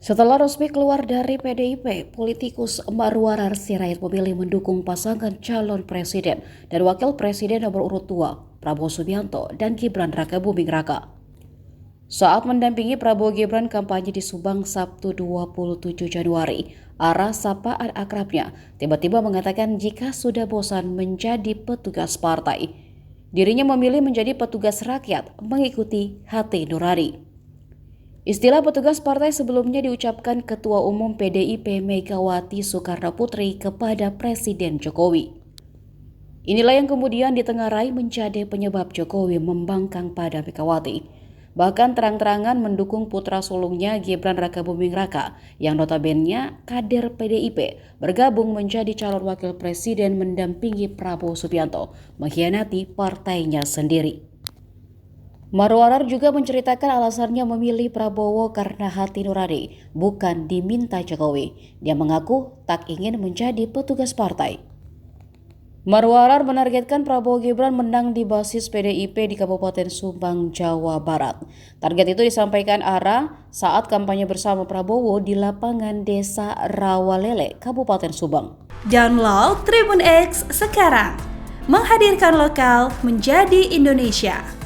Setelah resmi keluar dari PDIP, politikus Marwarar Sirait memilih mendukung pasangan calon presiden dan wakil presiden nomor urut 2, Prabowo Subianto dan Gibran Rakabuming Raka. Saat mendampingi Prabowo Gibran kampanye di Subang Sabtu 27 Januari, Ara sapaan akrabnya tiba-tiba mengatakan jika sudah bosan menjadi petugas partai, dirinya memilih menjadi petugas rakyat mengikuti hati nurani. Istilah petugas partai sebelumnya diucapkan Ketua Umum PDIP Megawati Soekarnoputri kepada Presiden Jokowi. Inilah yang kemudian ditengarai menjadi penyebab Jokowi membangkang pada Megawati. Bahkan terang-terangan mendukung putra sulungnya Gibran Rakabuming Raka yang notabene kader PDIP bergabung menjadi calon wakil presiden mendampingi Prabowo Subianto mengkhianati partainya sendiri. Marwarar juga menceritakan alasannya memilih Prabowo karena hati nurani, bukan diminta Jokowi. Dia mengaku tak ingin menjadi petugas partai. Marwarar menargetkan Prabowo Gibran menang di basis PDIP di Kabupaten Subang, Jawa Barat. Target itu disampaikan Ara saat kampanye bersama Prabowo di lapangan Desa Rawalele, Kabupaten Subang. Download Tribun X sekarang, menghadirkan lokal menjadi Indonesia.